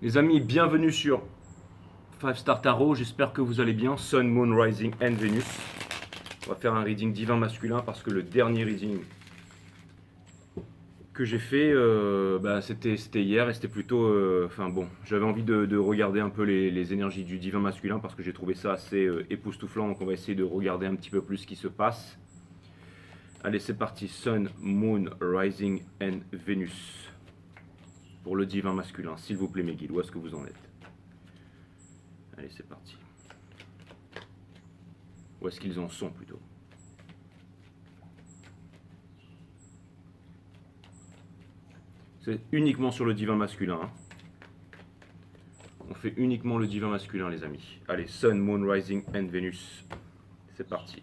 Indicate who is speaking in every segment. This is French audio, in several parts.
Speaker 1: Les amis, bienvenue sur 5 Star Tarot, j'espère que vous allez bien. Sun, Moon, Rising and Venus. On va faire un reading divin masculin parce que le dernier reading que j'ai fait, c'était hier et c'était plutôt... j'avais envie de regarder un peu les énergies du divin masculin parce que j'ai trouvé ça assez époustouflant. Donc on va essayer de regarder un petit peu plus ce qui se passe. Allez, c'est parti. Sun, Moon, Rising and Venus. Pour le divin masculin, s'il vous plaît mes guides, où est-ce que vous en êtes? Allez, c'est parti. Où est-ce qu'ils en sont plutôt? C'est uniquement sur le divin masculin. Hein. On fait uniquement le divin masculin, les amis. Allez, Sun, Moon, Rising and Venus. C'est parti.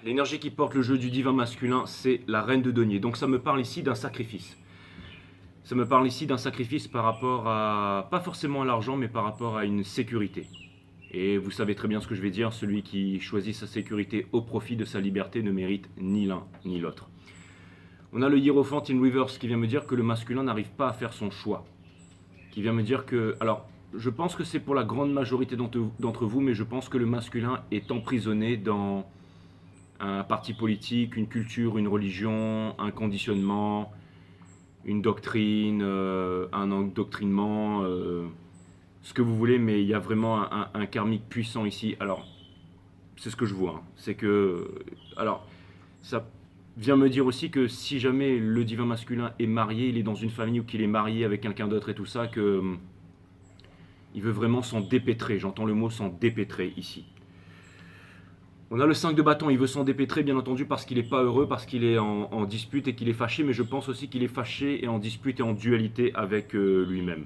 Speaker 1: L'énergie qui porte le jeu du divin masculin, c'est la reine de denier. Donc ça me parle ici d'un sacrifice. Ça me parle ici d'un sacrifice par rapport à, pas forcément à l'argent, mais par rapport à une sécurité. Et vous savez très bien ce que je vais dire, celui qui choisit sa sécurité au profit de sa liberté ne mérite ni l'un ni l'autre. On a le Hiérophante in reverse qui vient me dire que le masculin n'arrive pas à faire son choix. Qui vient me dire que... Alors, je pense que c'est pour la grande majorité d'entre vous, mais je pense que le masculin est emprisonné dans un parti politique, une culture, une religion, un conditionnement, une doctrine, un endoctrinement, ce que vous voulez, mais il y a vraiment un karmique puissant ici. Alors, c'est ce que je vois. Hein. C'est que... Alors, ça vient me dire aussi que si jamais le divin masculin est marié, il est dans une famille ou qu'il est marié avec quelqu'un d'autre et tout ça, que il veut vraiment s'en dépêtrer. J'entends le mot s'en dépêtrer ici. On a le 5 de bâton, il veut s'en dépêtrer bien entendu parce qu'il n'est pas heureux, parce qu'il est en dispute et qu'il est fâché, mais je pense aussi qu'il est fâché et en dispute et en dualité avec lui-même.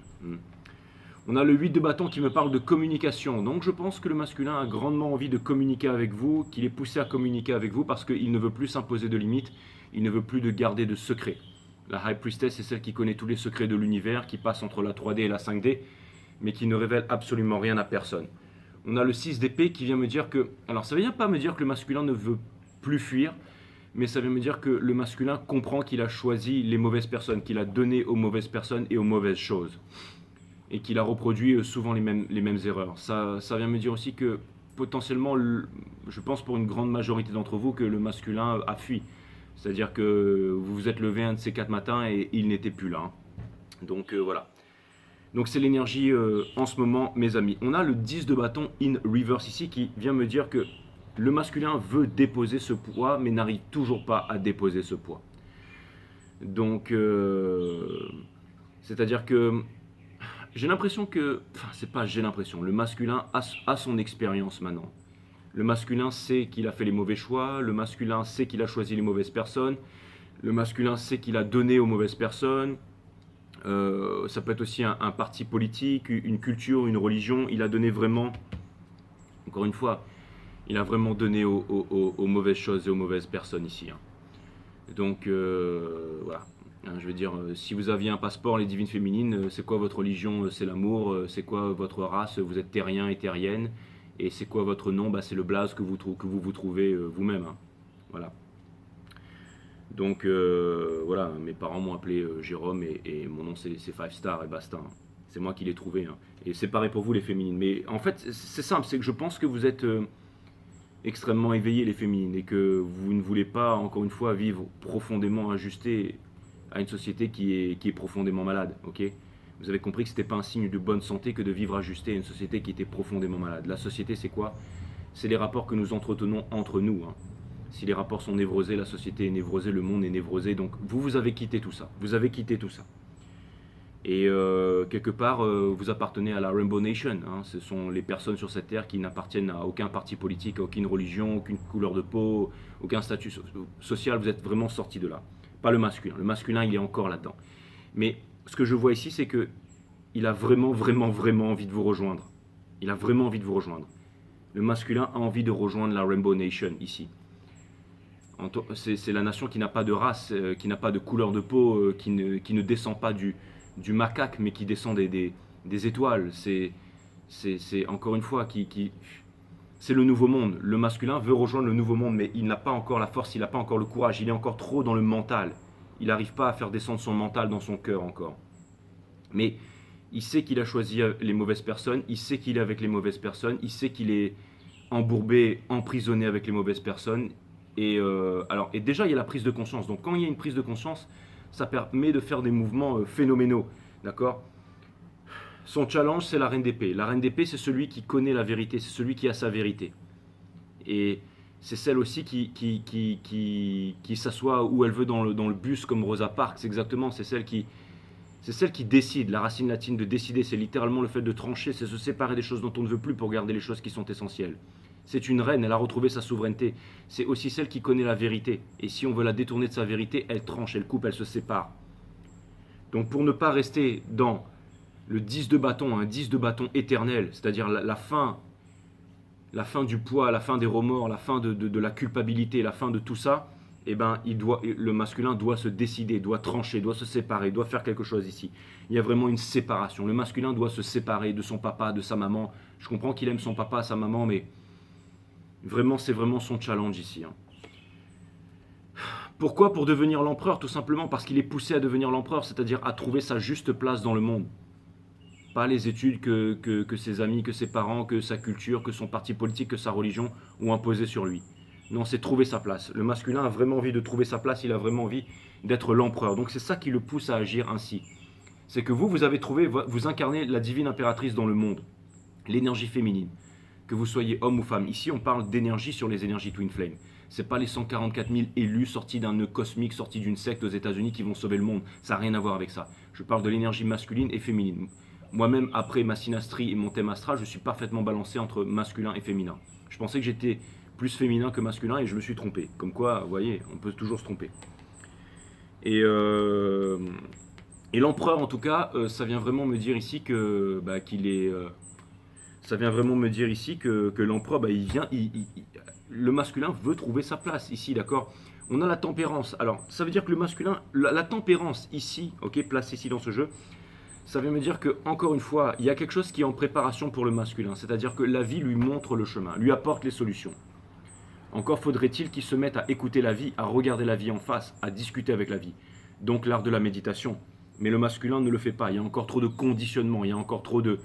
Speaker 1: On a le 8 de bâton qui me parle de communication, donc je pense que le masculin a grandement envie de communiquer avec vous, qu'il est poussé à communiquer avec vous parce qu'il ne veut plus s'imposer de limites, il ne veut plus de garder de secrets. La High Priestess est celle qui connaît tous les secrets de l'univers, qui passe entre la 3D et la 5D, mais qui ne révèle absolument rien à personne. On a le 6 d'épée qui vient me dire que... Alors ça ne vient pas me dire que le masculin ne veut plus fuir, mais ça vient me dire que le masculin comprend qu'il a choisi les mauvaises personnes, qu'il a donné aux mauvaises personnes et aux mauvaises choses. Et qu'il a reproduit souvent les mêmes erreurs. Ça vient me dire aussi que potentiellement, je pense pour une grande majorité d'entre vous, que le masculin a fui. C'est-à-dire que vous vous êtes levé un de ces 4 matins et il n'était plus là. Hein. Donc voilà. Donc c'est l'énergie en ce moment, mes amis. On a le 10 de bâton in reverse ici qui vient me dire que le masculin veut déposer ce poids, mais n'arrive toujours pas à déposer ce poids. Donc, c'est-à-dire que j'ai l'impression que... Enfin, c'est pas j'ai l'impression. Le masculin a son expérience maintenant. Le masculin sait qu'il a fait les mauvais choix. Le masculin sait qu'il a choisi les mauvaises personnes. Le masculin sait qu'il a donné aux mauvaises personnes. Ça peut être aussi un parti politique, une culture, une religion. Il a donné vraiment, encore une fois, il a vraiment donné aux mauvaises choses et aux mauvaises personnes ici. Hein. Donc voilà. Hein, je veux dire, si vous aviez un passeport, les divines féminines, c'est quoi votre religion? C'est l'amour. C'est quoi votre race? Vous êtes terrien et terrienne. Et c'est quoi votre nom? C'est le blaze que vous trouvez vous-même. Hein. Voilà. Donc voilà, mes parents m'ont appelé Jérôme et mon nom c'est 5 Star et basta. Hein. C'est moi qui l'ai trouvé. Hein. Et c'est pareil pour vous les féminines. Mais en fait c'est simple, c'est que je pense que vous êtes extrêmement éveillées les féminines et que vous ne voulez pas encore une fois vivre profondément ajusté à une société qui est profondément malade. Ok, vous avez compris que ce n'était pas un signe de bonne santé que de vivre ajusté à une société qui était profondément malade. La société c'est quoi? C'est les rapports que nous entretenons entre nous. Hein. Si les rapports sont névrosés, la société est névrosée, le monde est névrosé. Donc vous avez quitté tout ça. Vous avez quitté tout ça. Et quelque part, vous appartenez à la Rainbow Nation. Hein. Ce sont les personnes sur cette terre qui n'appartiennent à aucun parti politique, à aucune religion, aucune couleur de peau, aucun statut social. Vous êtes vraiment sortis de là. Pas le masculin. Le masculin, il est encore là-dedans. Mais ce que je vois ici, c'est que il a vraiment, vraiment, vraiment envie de vous rejoindre. Il a vraiment envie de vous rejoindre. Le masculin a envie de rejoindre la Rainbow Nation ici. C'est la nation qui n'a pas de race, qui n'a pas de couleur de peau, qui ne descend pas du macaque, mais qui descend des étoiles. C'est encore une fois, c'est le nouveau monde. Le masculin veut rejoindre le nouveau monde, mais il n'a pas encore la force, il n'a pas encore le courage, il est encore trop dans le mental. Il n'arrive pas à faire descendre son mental dans son cœur encore. Mais il sait qu'il a choisi les mauvaises personnes, il sait qu'il est avec les mauvaises personnes, il sait qu'il est embourbé, emprisonné avec les mauvaises personnes. Et déjà, il y a la prise de conscience. Donc quand il y a une prise de conscience, ça permet de faire des mouvements phénoménaux. D'accord ? Son challenge, c'est la reine d'épée. La reine d'épée, c'est celui qui connaît la vérité, c'est celui qui a sa vérité. Et c'est celle aussi qui s'assoit où elle veut dans le bus, comme Rosa Parks, exactement. C'est celle qui décide. La racine latine de décider, c'est littéralement le fait de trancher, c'est se séparer des choses dont on ne veut plus pour garder les choses qui sont essentielles. C'est une reine, elle a retrouvé sa souveraineté. C'est aussi celle qui connaît la vérité. Et si on veut la détourner de sa vérité, elle tranche, elle coupe, elle se sépare. Donc pour ne pas rester dans le 10 de bâton, un 10 de bâton éternel, c'est-à-dire la fin du poids, la fin des remords, la fin de la culpabilité, la fin de tout ça, eh ben, le masculin doit se décider, doit trancher, doit se séparer, doit faire quelque chose ici. Il y a vraiment une séparation. Le masculin doit se séparer de son papa, de sa maman. Je comprends qu'il aime son papa, sa maman, mais vraiment, c'est vraiment son challenge ici. Pourquoi ? Pour devenir l'empereur, tout simplement parce qu'il est poussé à devenir l'empereur, c'est-à-dire à trouver sa juste place dans le monde. Pas les études que ses amis, que ses parents, que sa culture, que son parti politique, que sa religion ont imposé sur lui. Non, c'est trouver sa place. Le masculin a vraiment envie de trouver sa place, il a vraiment envie d'être l'empereur. Donc c'est ça qui le pousse à agir ainsi. C'est que vous avez trouvé, vous incarnez la divine impératrice dans le monde, l'énergie féminine. Que vous soyez homme ou femme. Ici, on parle d'énergie sur les énergies Twin Flame. C'est pas les 144 000 élus sortis d'un nœud cosmique, sortis d'une secte aux États-Unis qui vont sauver le monde. Ça n'a rien à voir avec ça. Je parle de l'énergie masculine et féminine. Moi-même, après ma synastrie et mon thème astral, je suis parfaitement balancé entre masculin et féminin. Je pensais que j'étais plus féminin que masculin et je me suis trompé. Comme quoi, vous voyez, on peut toujours se tromper. Et l'empereur, en tout cas, ça vient vraiment me dire ici que qu'il est... ça vient vraiment me dire ici que l'empereur, le masculin veut trouver sa place ici, d'accord ? On a la tempérance. Alors, ça veut dire que le masculin, la tempérance ici, ok, place ici dans ce jeu, ça veut me dire que, encore une fois, il y a quelque chose qui est en préparation pour le masculin. C'est-à-dire que la vie lui montre le chemin, lui apporte les solutions. Encore faudrait-il qu'il se mette à écouter la vie, à regarder la vie en face, à discuter avec la vie. Donc l'art de la méditation. Mais le masculin ne le fait pas. Il y a encore trop de conditionnement, il y a encore trop de...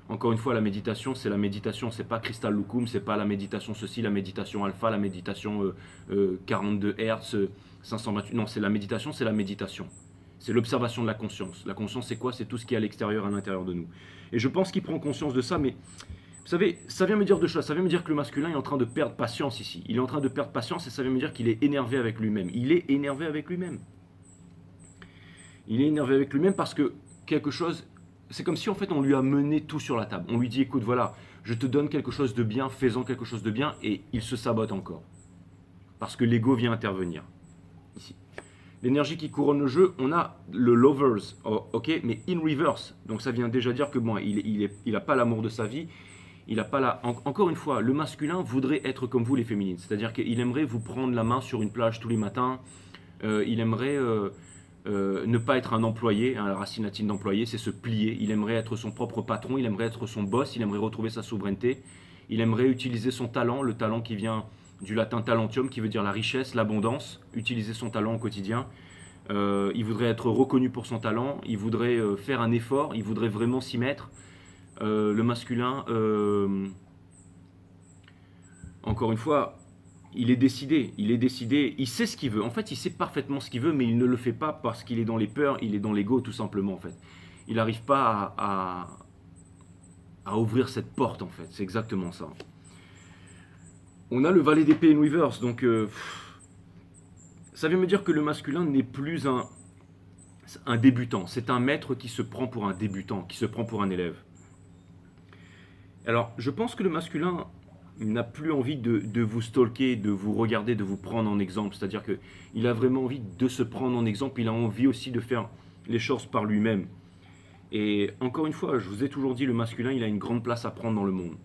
Speaker 1: Encore une fois, la méditation, c'est pas Crystal Lukum, c'est pas la méditation ceci, la méditation alpha, la méditation 42 Hz, 528. Non, c'est la méditation, c'est la méditation. C'est l'observation de la conscience. La conscience, c'est quoi ? C'est tout ce qui est à l'extérieur, à l'intérieur de nous. Et je pense qu'il prend conscience de ça, mais vous savez, ça vient me dire deux choses. Ça vient me dire que le masculin est en train de perdre patience ici. Il est en train de perdre patience et ça vient me dire qu'il est énervé avec lui-même. Il est énervé avec lui-même. Il est énervé avec lui-même parce que quelque chose... C'est comme si en fait on lui a mené tout sur la table. On lui dit écoute voilà, je te donne quelque chose de bien, fais-en quelque chose de bien, et il se sabote encore. Parce que l'ego vient intervenir. Ici. L'énergie qui couronne le jeu, on a le Lovers, ok, mais in reverse. Donc ça vient déjà dire que bon, il n'a pas l'amour de sa vie. Il a pas la... Encore une fois, le masculin voudrait être comme vous les féminines. C'est-à-dire qu'il aimerait vous prendre la main sur une plage tous les matins. Il aimerait... ne pas être un employé, la racine latine d'employé, c'est se plier. Il aimerait être son propre patron, il aimerait être son boss, il aimerait retrouver sa souveraineté. Il aimerait utiliser son talent, le talent qui vient du latin talentium, qui veut dire la richesse, l'abondance, utiliser son talent au quotidien. Il voudrait être reconnu pour son talent, il voudrait faire un effort, il voudrait vraiment s'y mettre. Le masculin, encore une fois, il est décidé, il sait ce qu'il veut. En fait, il sait parfaitement ce qu'il veut, mais il ne le fait pas parce qu'il est dans les peurs, il est dans l'ego tout simplement en fait. Il n'arrive pas à ouvrir cette porte en fait, c'est exactement ça. On a le valet d'épée in reverse, donc ça veut me dire que le masculin n'est plus un débutant, c'est un maître qui se prend pour un débutant, qui se prend pour un élève. Alors, je pense que le masculin n'a plus envie de vous stalker, de vous regarder, de vous prendre en exemple. C'est-à-dire qu'il a vraiment envie de se prendre en exemple, il a envie aussi de faire les choses par lui-même. Et encore une fois, je vous ai toujours dit, le masculin, il a une grande place à prendre dans le monde.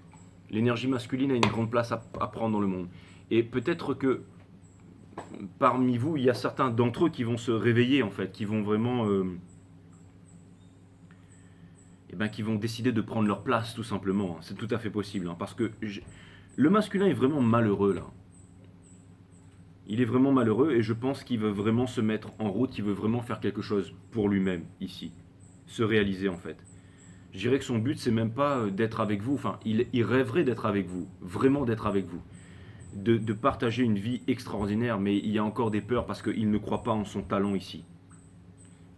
Speaker 1: L'énergie masculine a une grande place à prendre dans le monde. Et peut-être que parmi vous, il y a certains d'entre eux qui vont se réveiller en fait, qui vont vraiment, qui vont décider de prendre leur place tout simplement. C'est tout à fait possible, hein, parce que le masculin est vraiment malheureux là. Il est vraiment malheureux et je pense qu'il veut vraiment se mettre en route, il veut vraiment faire quelque chose pour lui-même ici, se réaliser en fait. Je dirais que son but c'est même pas d'être avec vous, enfin il rêverait d'être avec vous, vraiment d'être avec vous, de partager une vie extraordinaire, mais il y a encore des peurs parce qu'il ne croit pas en son talent ici.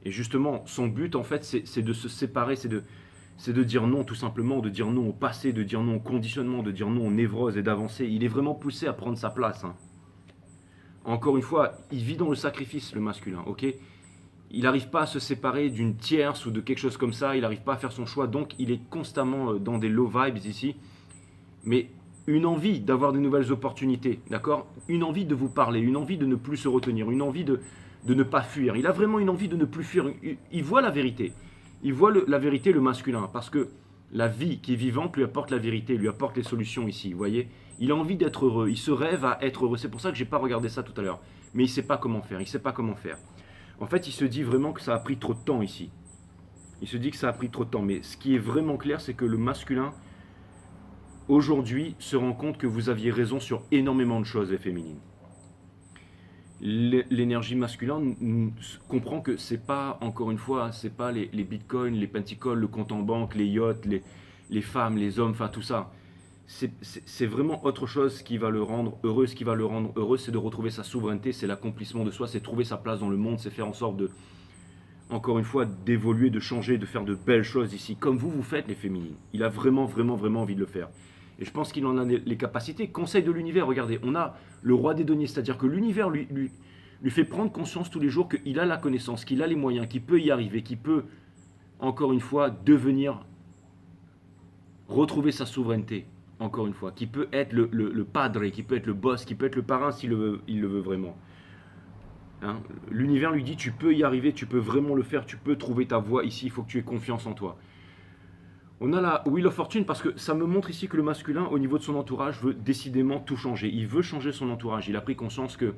Speaker 1: Et justement, son but en fait c'est de se séparer, c'est de dire non tout simplement, de dire non au passé, de dire non au conditionnement, de dire non aux névroses et d'avancer. Il est vraiment poussé à prendre sa place, hein. Encore une fois, il vit dans le sacrifice, le masculin, ok? Il n'arrive pas à se séparer d'une tierce ou de quelque chose comme ça, il n'arrive pas à faire son choix, donc il est constamment dans des low vibes ici. Mais une envie d'avoir de nouvelles opportunités, d'accord? Une envie de vous parler, une envie de ne plus se retenir, une envie de ne pas fuir. Il a vraiment une envie de ne plus fuir. Il voit la vérité. Il voit la vérité, le masculin, parce que la vie qui est vivante lui apporte la vérité, lui apporte les solutions ici, vous voyez? Il a envie d'être heureux, il se rêve à être heureux. C'est pour ça que je n'ai pas regardé ça tout à l'heure. Mais il ne sait pas comment faire, il ne sait pas comment faire. En fait, il se dit vraiment que ça a pris trop de temps ici. Il se dit que ça a pris trop de temps. Mais ce qui est vraiment clair, c'est que le masculin, aujourd'hui, se rend compte que vous aviez raison sur énormément de choses, les féminines. L'énergie masculine comprend que c'est pas, encore une fois, c'est pas les bitcoins, les penticoles, le compte en banque, les yachts, les femmes, les hommes, enfin tout ça. C'est vraiment autre chose qui va le rendre heureux. Ce qui va le rendre heureux, c'est de retrouver sa souveraineté, c'est l'accomplissement de soi, c'est trouver sa place dans le monde, c'est faire en sorte de, encore une fois, d'évoluer, de changer, de faire de belles choses ici, comme vous faites les féminines. Il a vraiment, vraiment, vraiment envie de le faire. Et je pense qu'il en a les capacités. Conseil de l'univers, regardez, on a le roi des deniers, c'est-à-dire que l'univers lui fait prendre conscience tous les jours qu'il a la connaissance, qu'il a les moyens, qu'il peut y arriver, qu'il peut, encore une fois, devenir, retrouver sa souveraineté, encore une fois, qui peut être le padre, qui peut être le boss, qui peut être le parrain s'il le veut vraiment. Hein, l'univers lui dit, tu peux y arriver, tu peux vraiment le faire, tu peux trouver ta voie ici, il faut que tu aies confiance en toi. On a la Wheel of Fortune parce que ça me montre ici que le masculin, au niveau de son entourage, veut décidément tout changer. Il veut changer son entourage. Il a pris conscience que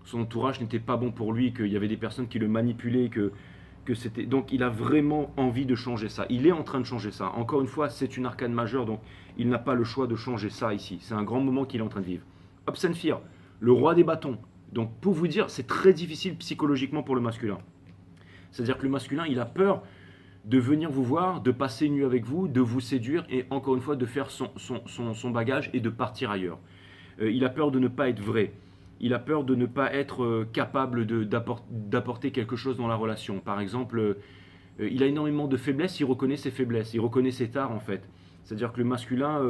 Speaker 1: son entourage n'était pas bon pour lui, qu'il y avait des personnes qui le manipulaient, que c'était... Donc il a vraiment envie de changer ça. Il est en train de changer ça. Encore une fois, c'est une arcane majeure, donc il n'a pas le choix de changer ça ici. C'est un grand moment qu'il est en train de vivre. Obsenfir, le roi des bâtons. Donc pour vous dire, c'est très difficile psychologiquement pour le masculin. C'est-à-dire que le masculin, il a peur de venir vous voir, de passer une nuit avec vous, de vous séduire et encore une fois de faire son bagage et de partir ailleurs. Il a peur de ne pas être vrai. Il a peur de ne pas être capable d'apporter quelque chose dans la relation. Par exemple, il a énormément de faiblesses, il reconnaît ses faiblesses, il reconnaît ses tares en fait. C'est-à-dire que le masculin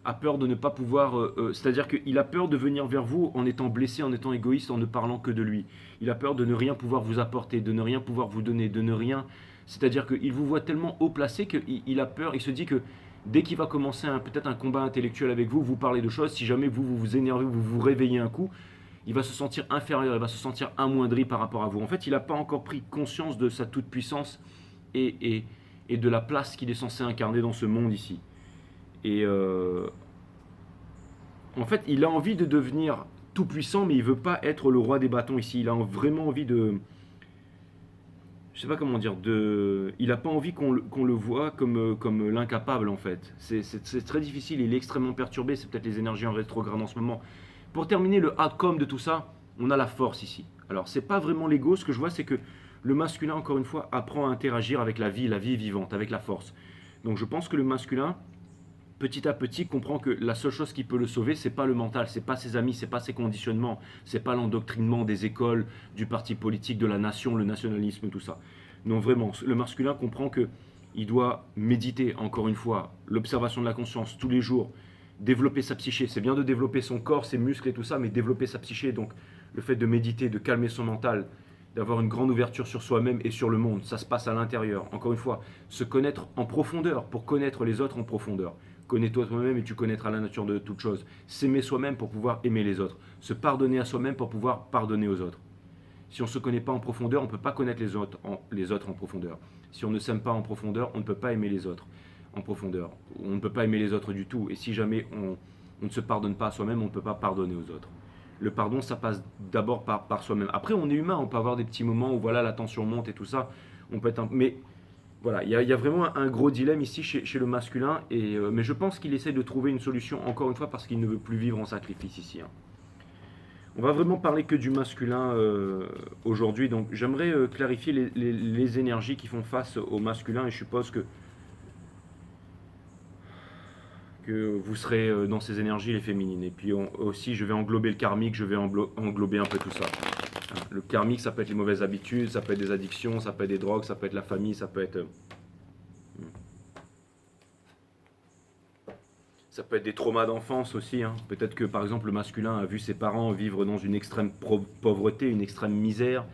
Speaker 1: a peur de ne pas pouvoir... c'est-à-dire qu'il a peur de venir vers vous en étant blessé, en étant égoïste, en ne parlant que de lui. Il a peur de ne rien pouvoir vous apporter, de ne rien pouvoir vous donner, de ne rien... C'est-à-dire qu'il vous voit tellement haut placé qu'il a peur, il se dit que dès qu'il va commencer peut-être un combat intellectuel avec vous, vous parlez de choses, si jamais vous vous énervez, vous vous réveillez un coup, il va se sentir inférieur, il va se sentir amoindri par rapport à vous. En fait, il n'a pas encore pris conscience de sa toute-puissance et de la place qu'il est censé incarner dans ce monde ici. Et en fait, il a envie de devenir tout-puissant, mais il ne veut pas être le roi des bâtons ici. Il a vraiment envie de... Je sais pas comment dire, il n'a pas envie qu'on le voit comme l'incapable en fait. C'est très difficile, il est extrêmement perturbé, c'est peut-être les énergies en rétrograde en ce moment. Pour terminer le outcome de tout ça, on a la force ici. Alors c'est pas vraiment l'ego, ce que je vois c'est que le masculin encore une fois apprend à interagir avec la vie vivante, avec la force. Donc je pense que le masculin, petit à petit, comprend que la seule chose qui peut le sauver, c'est pas le mental, c'est pas ses amis, c'est pas ses conditionnements, c'est pas l'endoctrinement des écoles, du parti politique, de la nation, le nationalisme, tout ça. Non, vraiment, le masculin comprend que il doit méditer, encore une fois, l'observation de la conscience tous les jours, développer sa psyché. C'est bien de développer son corps, ses muscles et tout ça, mais développer sa psyché, donc le fait de méditer, de calmer son mental, d'avoir une grande ouverture sur soi-même et sur le monde, ça se passe à l'intérieur. Encore une fois, se connaître en profondeur pour connaître les autres en profondeur. Connais-toi toi-même et tu connaîtras la nature de toute chose. S'aimer soi-même pour pouvoir aimer les autres. Se pardonner à soi-même pour pouvoir pardonner aux autres. Si on ne se connaît pas en profondeur, on ne peut pas connaître les autres en profondeur. Si on ne s'aime pas en profondeur, on ne peut pas aimer les autres en profondeur. On ne peut pas aimer les autres du tout. Et si jamais on ne se pardonne pas à soi-même, on ne peut pas pardonner aux autres. le pardon, ça passe d'abord par soi-même. Après, on est humain, on peut avoir des petits moments où voilà, la tension monte et tout ça. On peut être mais voilà, il y a vraiment un gros dilemme ici chez le masculin. Mais je pense qu'il essaie de trouver une solution, encore une fois, parce qu'il ne veut plus vivre en sacrifice ici, hein. On va vraiment parler que du masculin aujourd'hui. Donc j'aimerais clarifier les énergies qui font face au masculin. Et je suppose que vous serez dans ces énergies, les féminines. Et puis aussi, je vais englober le karmique, je vais englober un peu tout ça. Hein, le karmique, ça peut être les mauvaises habitudes, ça peut être des addictions, ça peut être des drogues, ça peut être la famille, ça peut être des traumas d'enfance aussi, hein. Peut-être que par exemple le masculin a vu ses parents vivre dans une extrême pauvreté, une extrême misère,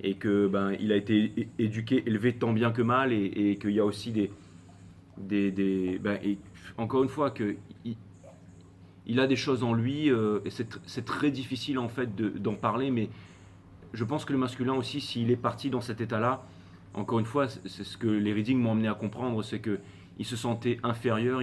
Speaker 1: et que il a été éduqué, élevé tant bien que mal, et qu'il y a aussi et encore une fois que il a des choses en lui, et c'est très difficile en fait d'en parler, mais je pense que le masculin aussi, s'il est parti dans cet état-là, encore une fois, c'est ce que les readings m'ont amené à comprendre, c'est que il se sentait inférieur,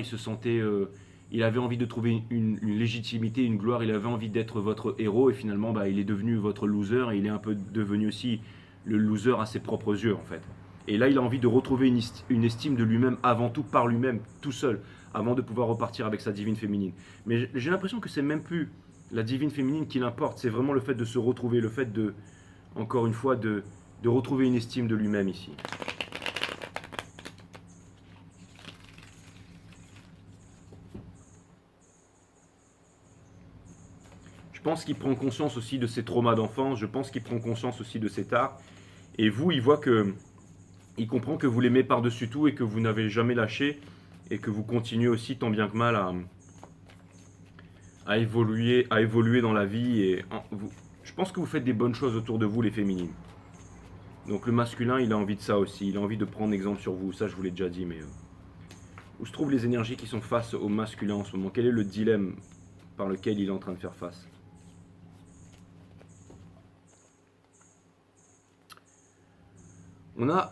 Speaker 1: il avait envie de trouver une légitimité, une gloire, il avait envie d'être votre héros, et finalement, il est devenu votre loser, et il est un peu devenu aussi le loser à ses propres yeux, en fait. Et là, il a envie de retrouver une estime de lui-même avant tout, par lui-même, tout seul, avant de pouvoir repartir avec sa divine féminine. Mais j'ai l'impression que c'est même plus la divine féminine qui l'importe, c'est vraiment le fait de se retrouver, le fait de, encore une fois, de retrouver une estime de lui-même ici. Je pense qu'il prend conscience aussi de ses traumas d'enfance, je pense qu'il prend conscience aussi de ses tares. Et vous, il comprend que vous l'aimez par-dessus tout et que vous n'avez jamais lâché et que vous continuez aussi tant bien que mal à évoluer dans la vie. Je pense que vous faites des bonnes choses autour de vous, les féminines. Donc le masculin, il a envie de ça aussi, il a envie de prendre exemple sur vous, ça je vous l'ai déjà dit, mais où se trouvent les énergies qui sont face au masculin en ce moment? Quel est le dilemme par lequel il est en train de faire face? On a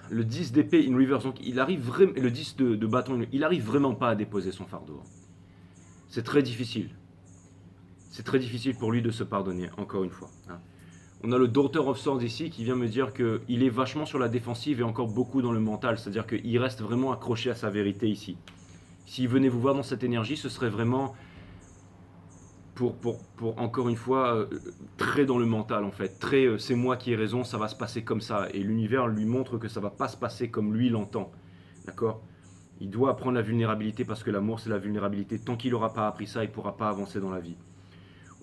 Speaker 1: le 10 d'épée in reverse, donc il arrive vraiment, le 10 de bâton, il arrive vraiment pas à déposer son fardeau. C'est très difficile. C'est très difficile pour lui de se pardonner, encore une fois, hein. On a le Daughter of Swords ici qui vient me dire qu'il est vachement sur la défensive et encore beaucoup dans le mental, c'est-à-dire qu'il reste vraiment accroché à sa vérité ici. S'il venait vous voir dans cette énergie, ce serait vraiment pour encore une fois, très dans le mental en fait, très c'est moi qui ai raison, ça va se passer comme ça, et l'univers lui montre que ça va pas se passer comme lui l'entend, d'accord? Il doit apprendre la vulnérabilité parce que l'amour c'est la vulnérabilité, tant qu'il n'aura pas appris ça, il ne pourra pas avancer dans la vie.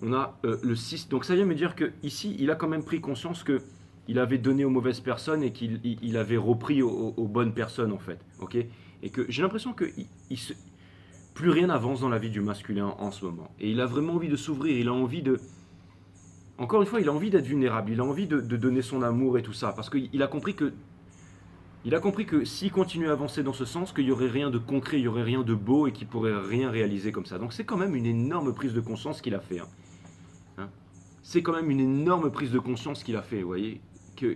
Speaker 1: On a le 6, donc ça vient me dire que ici il a quand même pris conscience que il avait donné aux mauvaises personnes et qu'il avait repris aux bonnes personnes en fait, ok? Et que j'ai l'impression que plus rien n'avance dans la vie du masculin en ce moment. Et il a vraiment envie de s'ouvrir, il a envie de... Encore une fois, il a envie d'être vulnérable, il a envie de donner son amour et tout ça, parce qu'il a compris que... Il a compris que s'il continue à avancer dans ce sens, qu'il n'y aurait rien de concret, il n'y aurait rien de beau et qu'il ne pourrait rien réaliser comme ça. Donc c'est quand même une énorme prise de conscience qu'il a fait, hein. C'est quand même une énorme prise de conscience qu'il a fait, vous voyez, que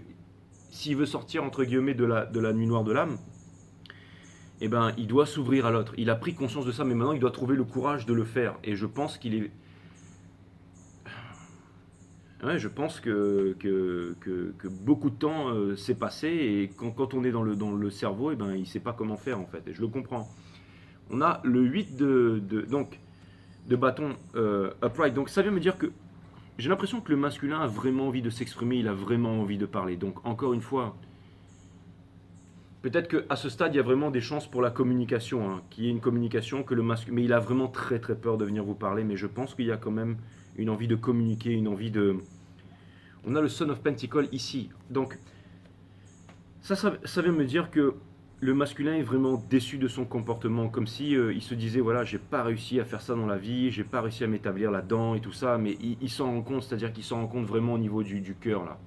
Speaker 1: s'il veut sortir, entre guillemets, de la nuit noire de l'âme, eh ben, il doit s'ouvrir à l'autre. Il a pris conscience de ça, mais maintenant il doit trouver le courage de le faire. Et je pense qu'il est... Ouais, je pense que beaucoup de temps s'est passé et quand on est dans le cerveau, eh ben, il ne sait pas comment faire en fait. Et je le comprends. On a le 8 donc, de bâton upright. Donc ça vient me dire que j'ai l'impression que le masculin a vraiment envie de s'exprimer, il a vraiment envie de parler. Donc encore une fois, peut-être qu'à ce stade, il y a vraiment des chances pour la communication, hein, qu'il y ait une communication, que le masculin... Mais il a vraiment très très peur de venir vous parler, mais je pense qu'il y a quand même une envie de communiquer, une envie de... On a le Son of Pentacle ici. Donc, ça vient me dire que le masculin est vraiment déçu de son comportement, comme si il se disait, voilà, j'ai pas réussi à faire ça dans la vie, j'ai pas réussi à m'établir là-dedans et tout ça, mais il s'en rend compte, c'est-à-dire qu'il s'en rend compte vraiment au niveau du cœur, là.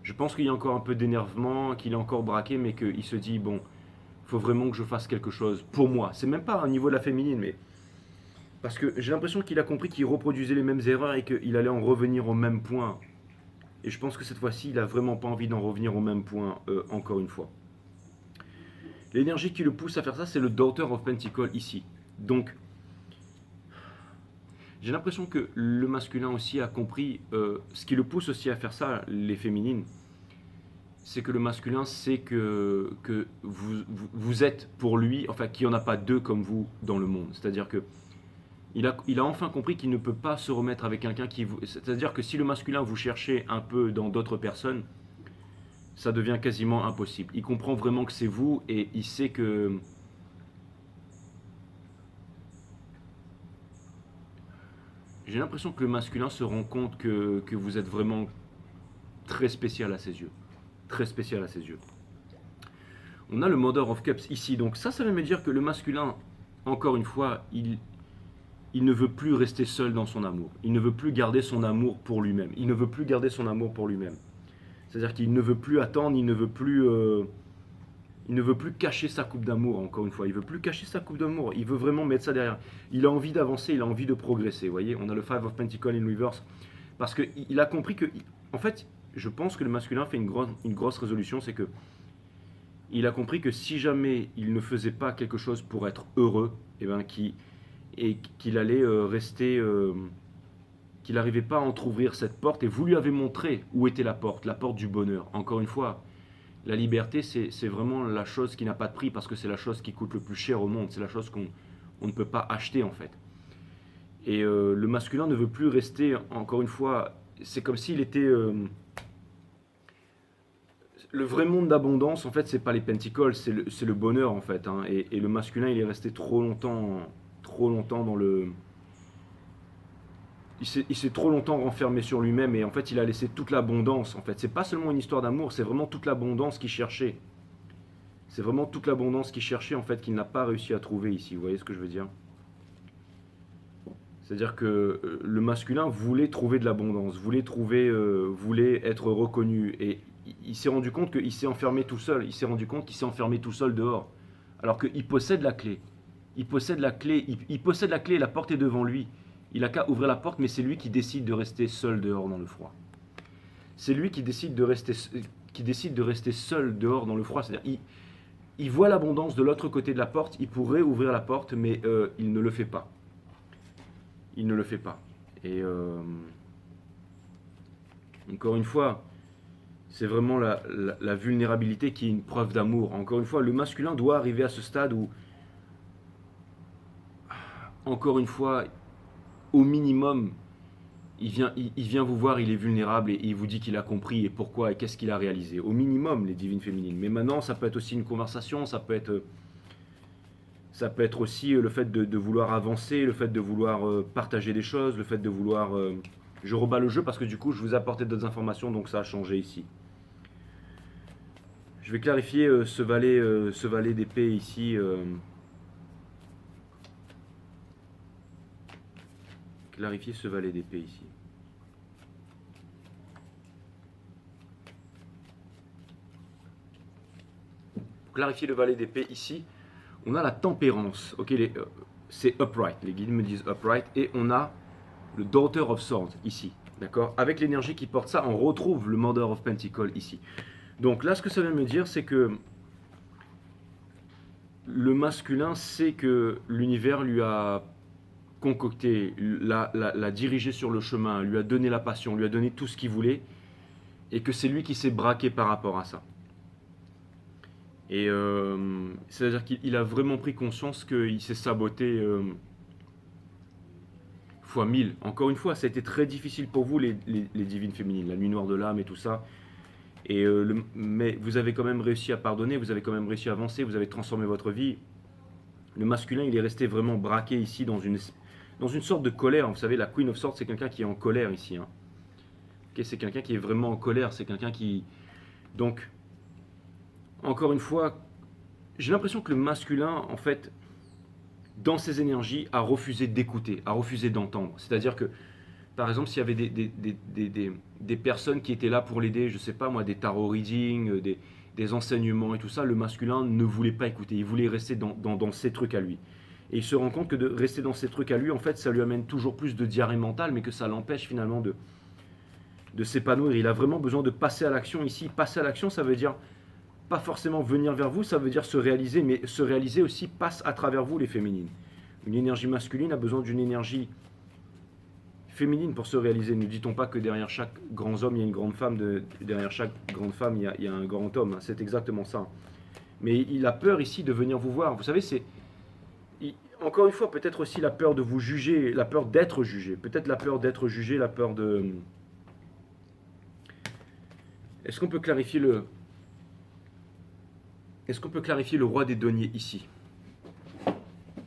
Speaker 1: Je pense qu'il y a encore un peu d'énervement, qu'il est encore braqué, mais qu'il se dit, bon, il faut vraiment que je fasse quelque chose pour moi. C'est même pas au niveau de la féminine, mais... Parce que j'ai l'impression qu'il a compris qu'il reproduisait les mêmes erreurs et qu'il allait en revenir au même point. Et je pense que cette fois-ci, il n'a vraiment pas envie d'en revenir au même point, encore une fois. L'énergie qui le pousse à faire ça, c'est le Daughter of Pentacle ici. Donc, J'ai l'impression que le masculin aussi a compris, ce qui le pousse aussi à faire ça, les féminines, c'est que le masculin sait que vous êtes pour lui, enfin qu'il n'y en a pas deux comme vous dans le monde. C'est-à-dire que il a enfin compris qu'il ne peut pas se remettre avec quelqu'un qui vous... C'est-à-dire que si le masculin vous cherchez un peu dans d'autres personnes, ça devient quasiment impossible. Il comprend vraiment que c'est vous et il sait que... J'ai l'impression que le masculin se rend compte que vous êtes vraiment très spécial à ses yeux. Très spécial à ses yeux. On a le Mother of Cups ici. Donc ça veut me dire que le masculin, encore une fois, il ne veut plus rester seul dans son amour. Il ne veut plus garder son amour pour lui-même. Il ne veut plus garder son amour pour lui-même. C'est-à-dire qu'il ne veut plus attendre, il ne veut plus cacher sa coupe d'amour, encore une fois. Il ne veut plus cacher sa coupe d'amour. Il veut vraiment mettre ça derrière. Il a envie d'avancer, il a envie de progresser. Vous voyez, on a le Five of Pentacles in reverse. Parce qu'il a compris que... En fait, je pense que le masculin fait une grosse résolution, c'est que il a compris que si jamais il ne faisait pas quelque chose pour être heureux, qu'il allait rester... qu'il n'arrivait pas à entrouvrir cette porte, et vous lui avez montré où était la porte du bonheur. Encore une fois, la liberté, c'est vraiment la chose qui n'a pas de prix, parce que c'est la chose qui coûte le plus cher au monde, c'est la chose qu'on ne peut pas acheter en fait. Et le masculin ne veut plus rester, encore une fois, c'est comme s'il était... le vrai monde d'abondance, en fait, c'est pas les pentacles, c'est le bonheur en fait. Hein. Et le masculin, il est resté trop longtemps dans le... Il s'est trop longtemps renfermé sur lui-même et en fait il a laissé toute l'abondance. En fait, c'est pas seulement une histoire d'amour, c'est vraiment toute l'abondance qu'il cherchait. C'est vraiment toute l'abondance qu'il cherchait en fait qu'il n'a pas réussi à trouver ici. Vous voyez ce que je veux dire? C'est-à-dire que le masculin voulait trouver de l'abondance, voulait être reconnu et il s'est rendu compte qu'il s'est enfermé tout seul. Il s'est rendu compte qu'il s'est enfermé tout seul dehors, alors qu'il possède la clé. Il possède la clé et la porte est devant lui. Il n'a qu'à ouvrir la porte, mais c'est lui qui décide de rester seul dehors dans le froid. C'est lui qui décide de rester seul dehors dans le froid. C'est-à-dire, il voit l'abondance de l'autre côté de la porte, il pourrait ouvrir la porte, mais il ne le fait pas. Il ne le fait pas. Et encore une fois, c'est vraiment la vulnérabilité qui est une preuve d'amour. Encore une fois, le masculin doit arriver à ce stade où, encore une fois, au minimum, il vient vous voir, il est vulnérable et il vous dit qu'il a compris et pourquoi et qu'est-ce qu'il a réalisé. Au minimum, les divines féminines. Mais maintenant, ça peut être aussi une conversation, ça peut être aussi le fait de vouloir avancer, le fait de vouloir partager des choses, le fait de vouloir... Je rebats le jeu parce que du coup, je vous ai apporté d'autres informations, donc ça a changé ici. Je vais clarifier ce valet d'épée ici. Clarifier ce valet d'épée ici. Pour clarifier le valet d'épée ici, on a la tempérance. Ok, c'est upright. Les guides me disent upright. Et on a le Daughter of Swords ici. D'accord? Avec l'énergie qui porte ça, on retrouve le Mother of Pentacles ici. Donc là, ce que ça veut me dire, c'est que le masculin sait que l'univers lui a concocté, l'a dirigé sur le chemin, lui a donné la passion, lui a donné tout ce qu'il voulait, et que c'est lui qui s'est braqué par rapport à ça. Et c'est-à-dire qu'il a vraiment pris conscience qu'il s'est saboté fois 1000. Encore une fois, ça a été très difficile pour vous, les divines féminines, la nuit noire de l'âme et tout ça. Et mais vous avez quand même réussi à pardonner, vous avez quand même réussi à avancer, vous avez transformé votre vie. Le masculin, il est resté vraiment braqué ici dans une sorte de colère. Vous savez, la Queen of Swords, c'est quelqu'un qui est en colère ici. Hein. Okay, c'est quelqu'un qui est vraiment en colère, c'est quelqu'un qui... Donc, encore une fois, j'ai l'impression que le masculin, en fait, dans ses énergies, a refusé d'écouter, a refusé d'entendre. C'est-à-dire que, par exemple, s'il y avait des personnes qui étaient là pour l'aider, je ne sais pas moi, des tarot readings, des enseignements et tout ça, le masculin ne voulait pas écouter, il voulait rester dans ses trucs à lui. Et il se rend compte que de rester dans ses trucs à lui, en fait, ça lui amène toujours plus de diarrhée mentale, mais que ça l'empêche finalement de s'épanouir. Il a vraiment besoin de passer à l'action ici. Passer à l'action, ça veut dire pas forcément venir vers vous, ça veut dire se réaliser, mais se réaliser aussi passe à travers vous, les féminines. Une énergie masculine a besoin d'une énergie féminine pour se réaliser. Ne dit-on pas que derrière chaque grand homme, il y a une grande femme, derrière chaque grande femme, il y a un grand homme. C'est exactement ça. Mais il a peur ici de venir vous voir. Vous savez, encore une fois, peut-être aussi la peur de vous juger, la peur d'être jugé. Peut-être la peur d'être jugé, la peur de... Est-ce qu'on peut clarifier le roi des deniers ici?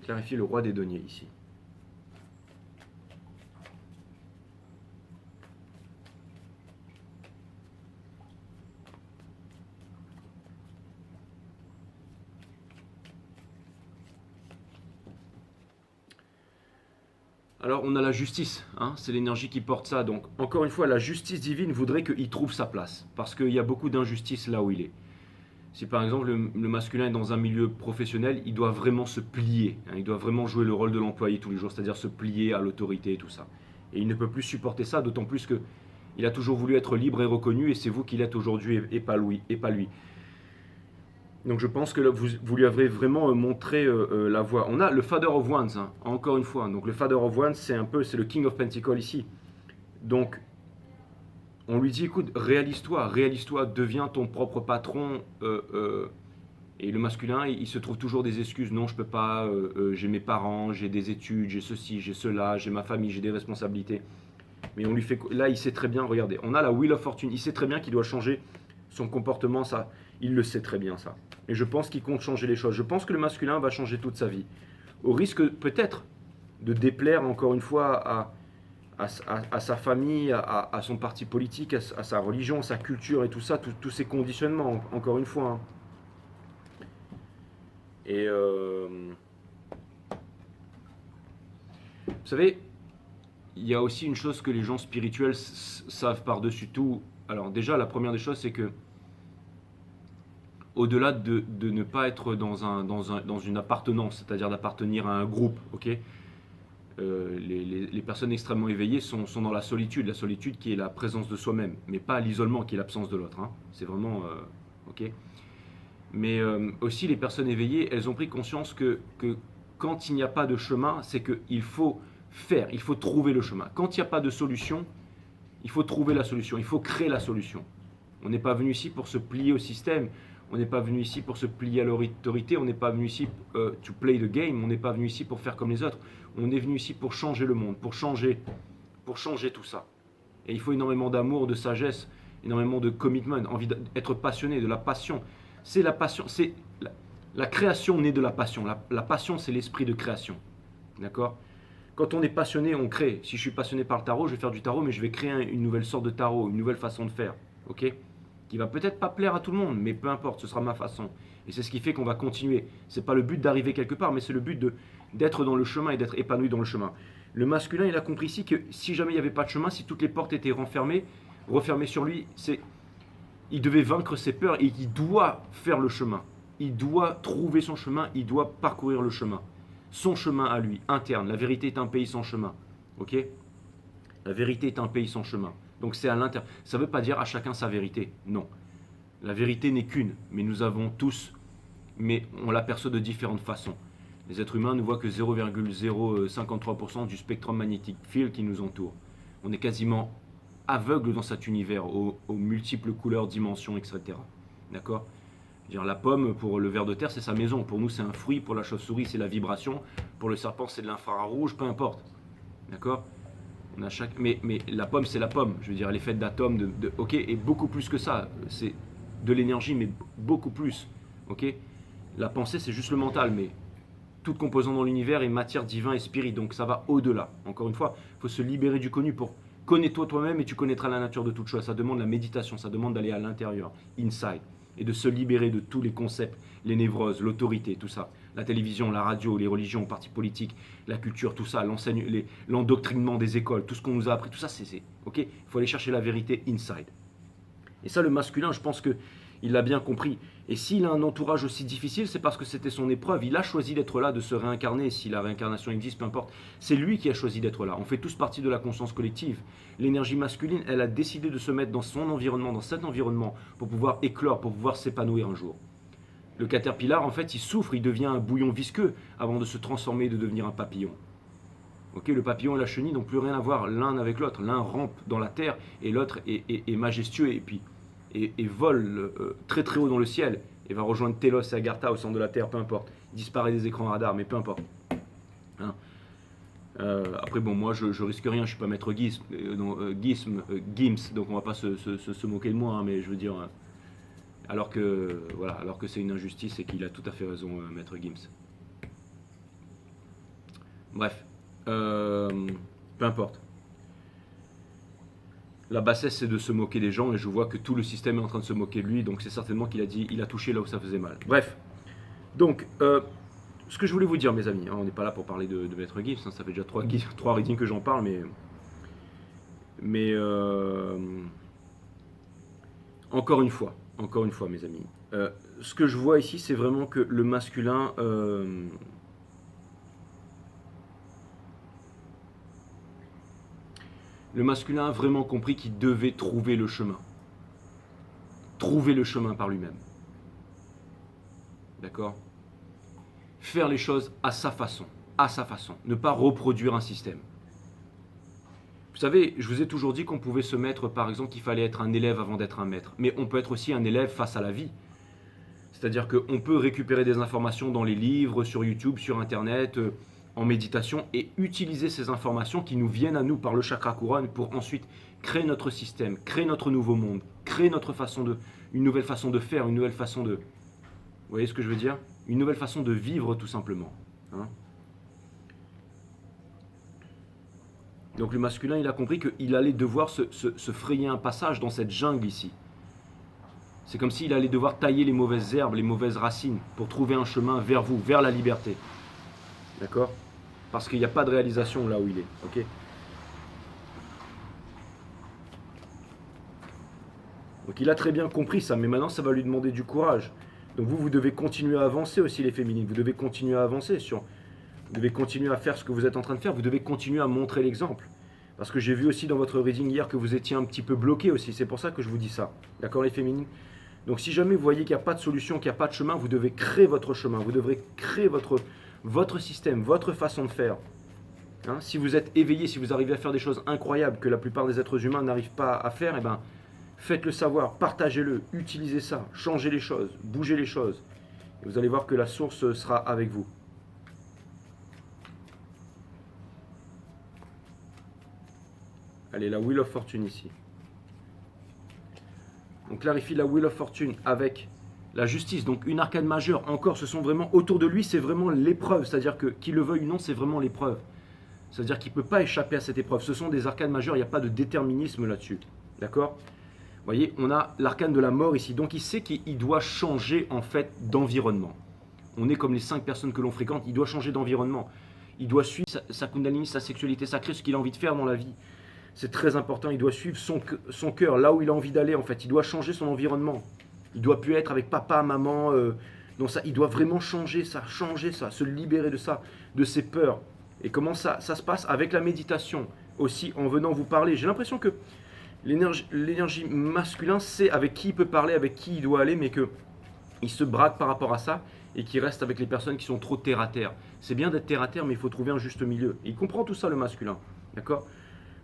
Speaker 1: Clarifier le roi des deniers ici. Alors on a la justice, hein, c'est l'énergie qui porte ça. Donc encore une fois, la justice divine voudrait qu'il trouve sa place, parce qu'il y a beaucoup d'injustice là où il est. Si par exemple le masculin est dans un milieu professionnel, il doit vraiment se plier, hein, il doit vraiment jouer le rôle de l'employé tous les jours, c'est-à-dire se plier à l'autorité et tout ça. Et il ne peut plus supporter ça, d'autant plus qu'il a toujours voulu être libre et reconnu, et c'est vous qui l'êtes aujourd'hui et pas lui. Donc je pense que vous lui avez vraiment montré la voie. On a le Father of Wands, hein, encore une fois. Donc le Father of Wands, c'est le King of Pentacles ici. Donc on lui dit, écoute, réalise-toi, deviens ton propre patron. Et le masculin, il se trouve toujours des excuses. Non, je peux pas, j'ai mes parents, j'ai des études, j'ai ceci, j'ai cela, j'ai ma famille, j'ai des responsabilités. Mais on lui fait, là, il sait très bien, regardez, on a la Wheel of Fortune, il sait très bien qu'il doit changer son comportement, ça, il le sait très bien ça. Et je pense qu'il compte changer les choses. Je pense que le masculin va changer toute sa vie. Au risque peut-être de déplaire encore une fois à sa famille, à son parti politique, à sa religion, à sa culture et tout ça, tous ces conditionnements, encore une fois. Hein. Et vous savez, il y a aussi une chose que les gens spirituels savent par-dessus tout. Alors déjà, la première des choses, c'est que au-delà de ne pas être dans une appartenance, c'est-à-dire d'appartenir à un groupe, ok, les personnes extrêmement éveillées sont dans la solitude qui est la présence de soi-même, mais pas l'isolement qui est l'absence de l'autre. Hein. C'est vraiment... ok. Mais aussi les personnes éveillées, elles ont pris conscience que quand il n'y a pas de chemin, c'est qu'il faut faire, il faut trouver le chemin. Quand il n'y a pas de solution, il faut trouver la solution, il faut créer la solution. On n'est pas venu ici pour se plier au système, on n'est pas venu ici pour se plier à l'autorité, on n'est pas venu ici to play the game, on n'est pas venu ici pour faire comme les autres, on est venu ici pour changer le monde, pour changer tout ça. Et il faut énormément d'amour, de sagesse, énormément de commitment, envie d'être passionné, de la passion. C'est la passion, c'est la création née de la passion. La passion, c'est l'esprit de création. D'accord ? Quand on est passionné, on crée. Si je suis passionné par le tarot, je vais faire du tarot, mais je vais créer une nouvelle sorte de tarot, une nouvelle façon de faire. Ok ? Qui va peut-être pas plaire à tout le monde, mais peu importe, ce sera ma façon. Et c'est ce qui fait qu'on va continuer. C'est pas le but d'arriver quelque part, mais c'est le but d'être dans le chemin et d'être épanoui dans le chemin. Le masculin, il a compris ici que si jamais il n'y avait pas de chemin, si toutes les portes étaient refermées sur lui, il devait vaincre ses peurs et il doit faire le chemin. Il doit trouver son chemin, il doit parcourir le chemin. Son chemin à lui, interne. La vérité est un pays sans chemin. Ok ? La vérité est un pays sans chemin. Donc c'est à l'intérieur. Ça ne veut pas dire à chacun sa vérité. Non. La vérité n'est qu'une, mais nous avons tous, mais on l'aperçoit de différentes façons. Les êtres humains ne voient que 0,053% du spectrum magnétique field qui nous entoure. On est quasiment aveugle dans cet univers, aux multiples couleurs, dimensions, etc. D'accord ? Dire la pomme, pour le ver de terre, c'est sa maison. Pour nous, c'est un fruit. Pour la chauve-souris, c'est la vibration. Pour le serpent, c'est de l'infrarouge. Peu importe. D'accord ? On a mais la pomme, c'est la pomme. Je veux dire, elle est faite d'atomes. Ok ? Et beaucoup plus que ça. C'est de l'énergie, mais beaucoup plus. Ok ? La pensée, c'est juste le mental. Mais toute composante dans l'univers est matière, divin et spirit. Donc ça va au-delà. Encore une fois, il faut se libérer du connu pour... Connais-toi toi-même et tu connaîtras la nature de toute chose. Ça demande la méditation. Ça demande d'aller à l'intérieur. Inside. Et de se libérer de tous les concepts, les névroses, l'autorité, tout ça. La télévision, la radio, les religions, les partis politiques, la culture, tout ça, l'endoctrinement des écoles, tout ce qu'on nous a appris, tout ça, c'est ok. Il faut aller chercher la vérité inside. Et ça, le masculin, je pense qu'il l'a bien compris. Et s'il a un entourage aussi difficile, c'est parce que c'était son épreuve. Il a choisi d'être là, de se réincarner. Si la réincarnation existe, peu importe. C'est lui qui a choisi d'être là. On fait tous partie de la conscience collective. L'énergie masculine, elle a décidé de se mettre dans son environnement, dans cet environnement, pour pouvoir éclore, pour pouvoir s'épanouir un jour. Le caterpillar, en fait, il souffre, il devient un bouillon visqueux avant de se transformer et de devenir un papillon. Ok, le papillon et la chenille n'ont plus rien à voir l'un avec l'autre. L'un rampe dans la terre et l'autre est majestueux et vole très très haut dans le ciel et va rejoindre Telos et Agartha au centre de la terre, peu importe. Disparaît des écrans radars, mais peu importe. Hein. Après, bon, moi, je risque rien, je suis pas maître Gims, donc on va pas se moquer de moi, hein, mais je veux dire, alors que c'est une injustice et qu'il a tout à fait raison, maître Gims. Bref, peu importe. La bassesse, c'est de se moquer des gens, et je vois que tout le système est en train de se moquer de lui, donc c'est certainement qu'il a dit, il a touché là où ça faisait mal. Bref, donc, ce que je voulais vous dire, mes amis, hein, on n'est pas là pour parler de Maître Gibbs, hein, ça fait déjà 3 readings que j'en parle, mais encore une fois, mes amis, ce que je vois ici, c'est vraiment que le masculin, a vraiment compris qu'il devait trouver le chemin par lui-même, d'accord? Faire les choses à sa façon, ne pas reproduire un système. Vous savez, je vous ai toujours dit qu'on pouvait se mettre, par exemple, qu'il fallait être un élève avant d'être un maître, mais on peut être aussi un élève face à la vie. C'est-à-dire qu'on peut récupérer des informations dans les livres, sur YouTube, sur Internet, en méditation, et utiliser ces informations qui nous viennent à nous par le chakra couronne pour ensuite créer notre système, créer notre nouveau monde, créer une nouvelle façon de faire, une nouvelle façon de... Vous voyez ce que je veux dire? Une nouvelle façon de vivre, tout simplement. Hein. Donc le masculin, il a compris qu'il allait devoir se frayer un passage dans cette jungle ici. C'est comme s'il allait devoir tailler les mauvaises herbes, les mauvaises racines, pour trouver un chemin vers vous, vers la liberté. D'accord? Parce qu'il n'y a pas de réalisation là où il est. Ok? Donc il a très bien compris ça, mais maintenant ça va lui demander du courage. Donc vous devez continuer à avancer aussi, les féminines. Vous devez continuer à avancer. Vous devez continuer à faire ce que vous êtes en train de faire. Vous devez continuer à montrer l'exemple. Parce que j'ai vu aussi dans votre reading hier que vous étiez un petit peu bloqué aussi. C'est pour ça que je vous dis ça. D'accord, les féminines? Donc si jamais vous voyez qu'il n'y a pas de solution, qu'il n'y a pas de chemin, vous devez créer votre chemin. Vous devrez créer votre système, votre façon de faire. Hein, si vous êtes éveillé, si vous arrivez à faire des choses incroyables que la plupart des êtres humains n'arrivent pas à faire, eh ben, faites-le savoir, partagez-le, utilisez ça, changez les choses, bougez les choses. Et vous allez voir que la source sera avec vous. Allez, la Wheel of Fortune ici. On clarifie la Wheel of Fortune avec la justice, donc une arcane majeure. Encore, ce sont vraiment, autour de lui, c'est vraiment l'épreuve. C'est-à-dire que, qu'il le veuille ou non, c'est vraiment l'épreuve. C'est-à-dire qu'il ne peut pas échapper à cette épreuve. Ce sont des arcanes majeures, il n'y a pas de déterminisme là-dessus. D'accord ? Vous voyez, on a l'arcane de la mort ici. Donc il sait qu'il doit changer en fait d'environnement. On est comme les 5 personnes que l'on fréquente, il doit changer d'environnement. Il doit suivre sa kundalini, sa sexualité sacrée, ce qu'il a envie de faire dans la vie. C'est très important, il doit suivre son cœur, là où il a envie d'aller en fait. Il doit changer son environnement. Il ne doit plus être avec papa, maman. Il doit vraiment changer ça, se libérer de ça, de ses peurs. Et comment ça se passe? Avec la méditation aussi, en venant vous parler. J'ai l'impression que l'énergie masculine sait avec qui il peut parler, avec qui il doit aller, mais qu'il se braque par rapport à ça et qu'il reste avec les personnes qui sont trop terre à terre. C'est bien d'être terre à terre, mais il faut trouver un juste milieu. Et il comprend tout ça, le masculin. D'accord?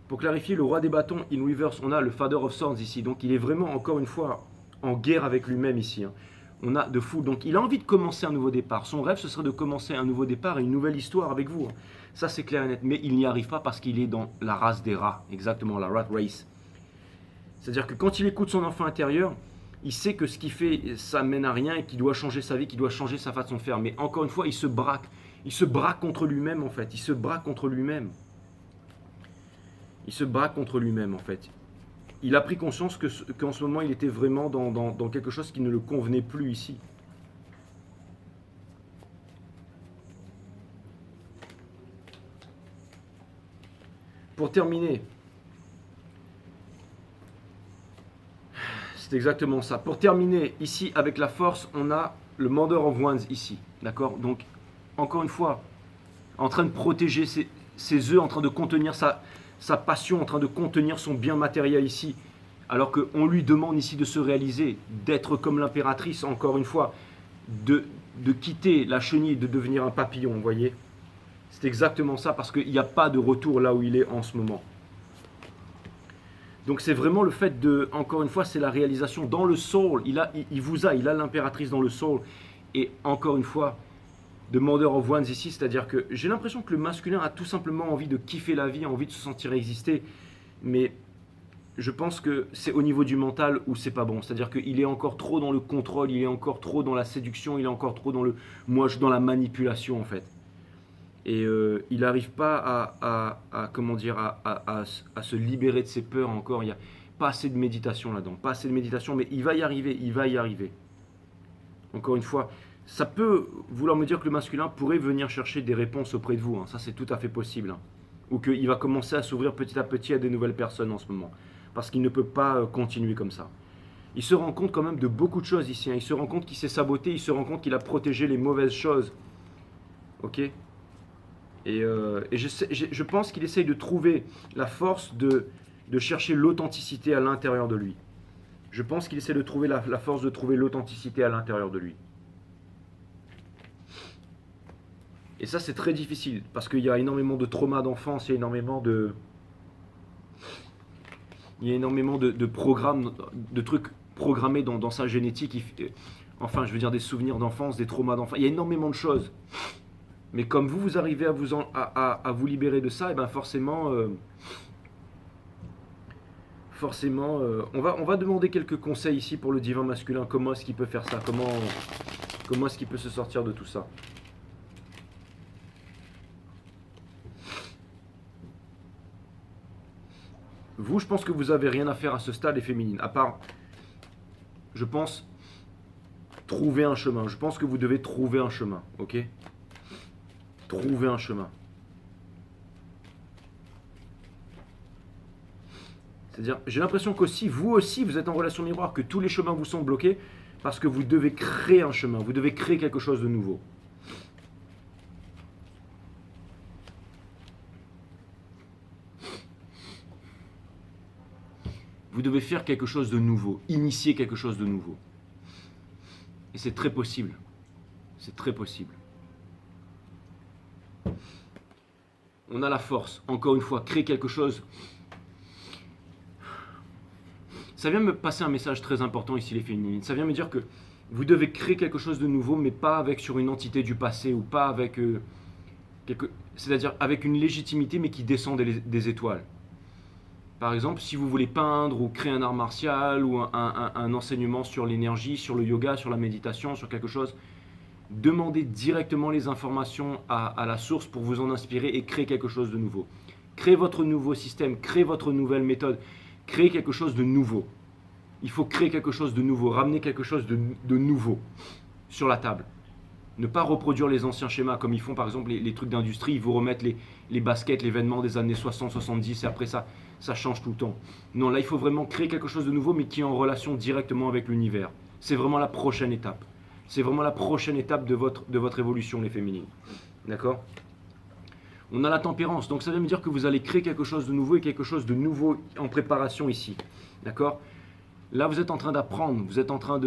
Speaker 1: Pour clarifier, le roi des bâtons, in reverse, on a le Father of Swords ici. Donc il est vraiment, encore une fois, en guerre avec lui-même ici. Hein. On a de fou. Donc il a envie de commencer un nouveau départ. Son rêve, ce serait de commencer un nouveau départ et une nouvelle histoire avec vous. Hein. Ça, c'est clair et net. Mais il n'y arrive pas parce qu'il est dans la race des rats. Exactement, la rat race. C'est-à-dire que quand il écoute son enfant intérieur, il sait que ce qu'il fait, ça mène à rien et qu'il doit changer sa vie, qu'il doit changer sa façon de faire. Mais encore une fois, il se braque. Il se braque contre lui-même, en fait. Il se braque contre lui-même. Il se braque contre lui-même, en fait. Il a pris conscience qu'en ce moment, il était vraiment dans quelque chose qui ne le convenait plus ici. Pour terminer, c'est exactement ça. Pour terminer, ici, avec la force, on a le Mender of Wands ici. D'accord? Donc, encore une fois, en train de protéger ses œufs, en train de contenir sa passion, en train de contenir son bien matériel ici, alors qu'on lui demande ici de se réaliser, d'être comme l'impératrice, encore une fois, de quitter la chenille et de devenir un papillon, vous voyez. C'est exactement ça, parce qu'il n'y a pas de retour là où il est en ce moment. Donc c'est vraiment le fait de, encore une fois, c'est la réalisation dans le soul. Il a l'impératrice dans le soul. Et encore une fois, de Mother of Wands ici, c'est-à-dire que j'ai l'impression que le masculin a tout simplement envie de kiffer la vie, a envie de se sentir exister. Mais je pense que c'est au niveau du mental où c'est pas bon. C'est-à-dire qu'il est encore trop dans le contrôle, il est encore trop dans la séduction, il est encore trop dans dans la manipulation en fait. Et il n'arrive pas comment dire, à se libérer de ses peurs encore. Il n'y a pas assez de méditation là-dedans, pas assez de méditation, mais il va y arriver, il va y arriver. Encore une fois, ça peut vouloir me dire que le masculin pourrait venir chercher des réponses auprès de vous, hein. Ça c'est tout à fait possible, hein. Ou qu'il va commencer à s'ouvrir petit à petit à des nouvelles personnes en ce moment, parce qu'il ne peut pas continuer comme ça. Il se rend compte quand même de beaucoup de choses ici, hein. Il se rend compte qu'il s'est saboté, il se rend compte qu'il a protégé les mauvaises choses. Ok ? Et je pense qu'il essaye de trouver la force de chercher l'authenticité à l'intérieur de lui. Je pense qu'il essaie de trouver la force de trouver l'authenticité à l'intérieur de lui. Et ça, c'est très difficile, parce qu'il y a énormément de traumas d'enfance, il y a énormément de programmes, de trucs programmés dans sa génétique. Enfin, je veux dire des souvenirs d'enfance, des traumas d'enfance. Il y a énormément de choses. Mais comme vous arrivez à vous libérer de ça, et ben forcément, on va demander quelques conseils ici pour le divin masculin. Comment est-ce qu'il peut faire ça? Comment est-ce qu'il peut se sortir de tout ça? Vous, je pense que vous n'avez rien à faire à ce stade, les féminines, à part, je pense, trouver un chemin. Je pense que vous devez trouver un chemin, ok? Trouver un chemin. C'est-à-dire, j'ai l'impression qu'aussi, vous êtes en relation miroir, que tous les chemins vous sont bloqués parce que vous devez créer un chemin, vous devez créer quelque chose de nouveau. Vous devez faire quelque chose de nouveau, initier quelque chose de nouveau. Et c'est très possible. C'est très possible. On a la force, encore une fois, créer quelque chose. Ça vient me passer un message très important ici, les féminines. Ça vient me dire que vous devez créer quelque chose de nouveau, mais pas sur une entité du passé, ou pas avec c'est-à-dire avec une légitimité, mais qui descend des étoiles. Par exemple, si vous voulez peindre ou créer un art martial ou un enseignement sur l'énergie, sur le yoga, sur la méditation, sur quelque chose, demandez directement les informations à la source pour vous en inspirer et créer quelque chose de nouveau. Créez votre nouveau système, créez votre nouvelle méthode, créez quelque chose de nouveau. Il faut créer quelque chose de nouveau, ramener quelque chose de nouveau sur la table. Ne pas reproduire les anciens schémas comme ils font par exemple les trucs d'industrie, ils vous remettent les baskets, les vêtements des années 60-70 et après ça change tout le temps. Non, là il faut vraiment créer quelque chose de nouveau mais qui est en relation directement avec l'univers. C'est vraiment la prochaine étape. C'est vraiment la prochaine étape de votre évolution, les féminines. D'accord ? On a la tempérance, donc ça veut me dire que vous allez créer quelque chose de nouveau et quelque chose de nouveau en préparation ici. D'accord ? Là, vous êtes en train d'apprendre, vous êtes en train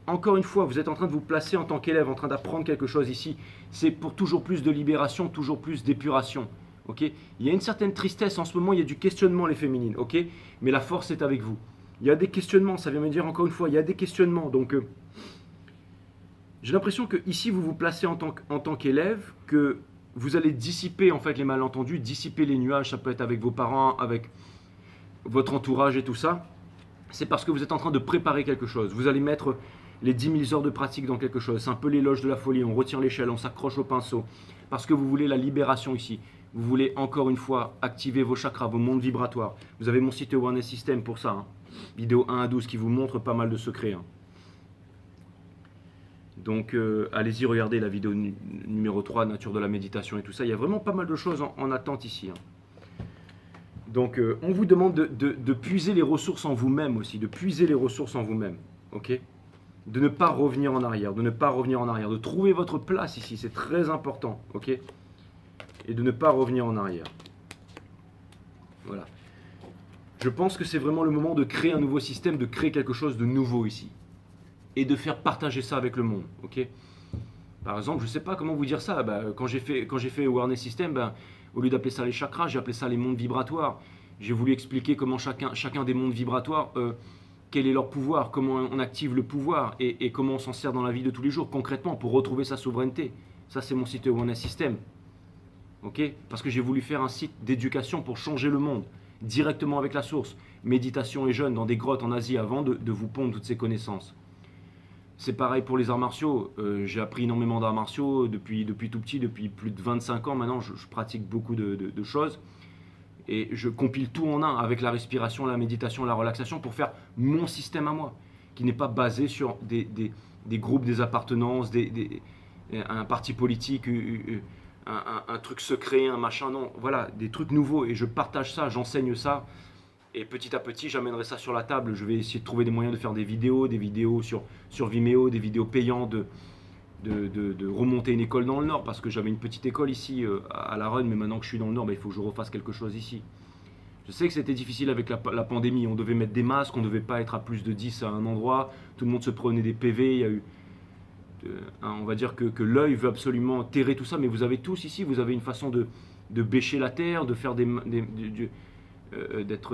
Speaker 1: encore une fois, vous êtes en train de vous placer en tant qu'élève, en train d'apprendre quelque chose ici. C'est pour toujours plus de libération, toujours plus d'épuration. Ok ? Il y a une certaine tristesse en ce moment, il y a du questionnement, les féminines. Ok ? Mais la force est avec vous. Il y a des questionnements, ça vient me dire encore une fois, il y a des questionnements. Donc, j'ai l'impression que ici vous vous placez en tant qu'élève, que vous allez dissiper en fait les malentendus, dissiper les nuages, ça peut être avec vos parents, avec votre entourage et tout ça. C'est parce que vous êtes en train de préparer quelque chose. Vous allez mettre les 10 000 heures de pratique dans quelque chose. C'est un peu l'éloge de la folie, on retire l'échelle, on s'accroche au pinceau. Parce que vous voulez la libération ici. Vous voulez encore une fois activer vos chakras, vos mondes vibratoires. Vous avez mon site Awareness System pour ça, hein. Vidéo 1 à 12 qui vous montre pas mal de secrets, hein. Donc allez-y, regardez la vidéo numéro 3, nature de la méditation et tout ça. Il y a vraiment pas mal de choses en attente ici, hein. Donc on vous demande de puiser les ressources en vous-même aussi, de puiser les ressources en vous-même, ok ? De ne pas revenir en arrière, de trouver votre place ici, c'est très important, ok ? Et de ne pas revenir en arrière. Voilà. Je pense que c'est vraiment le moment de créer un nouveau système, de créer quelque chose de nouveau ici. Et de faire partager ça avec le monde, ok ? Par exemple, je ne sais pas comment vous dire ça. Bah, quand j'ai fait Awareness System, ben, au lieu d'appeler ça les chakras, j'ai appelé ça les mondes vibratoires. J'ai voulu expliquer comment chacun des mondes vibratoires, quel est leur pouvoir, comment on active le pouvoir et comment on s'en sert dans la vie de tous les jours, concrètement, pour retrouver sa souveraineté. Ça, c'est mon site Awareness System. Okay, parce que j'ai voulu faire un site d'éducation pour changer le monde, directement avec la source. Méditation et jeûne dans des grottes en Asie avant de vous pondre toutes ces connaissances. C'est pareil pour les arts martiaux. J'ai appris énormément d'arts martiaux depuis tout petit, depuis plus de 25 ans maintenant. Je pratique beaucoup de choses. Et je compile tout en un avec la respiration, la méditation, la relaxation pour faire mon système à moi, qui n'est pas basé sur des groupes, des appartenances, un parti politique, un truc secret, un machin. Non, voilà, des trucs nouveaux. Et je partage ça, j'enseigne ça. Et petit à petit, j'amènerai ça sur la table. Je vais essayer de trouver des moyens de faire des vidéos sur Vimeo, des vidéos payantes, de remonter une école dans le Nord, parce que j'avais une petite école ici à La Reune, mais maintenant que je suis dans le Nord, il faut que je refasse quelque chose ici. Je sais que c'était difficile avec la pandémie. On devait mettre des masques, on ne devait pas être à plus de 10 à un endroit. Tout le monde se prenait des PV. Il y a eu, on va dire que l'œil veut absolument terrer tout ça, mais vous avez tous ici, vous avez une façon de bêcher la terre, de faire d'être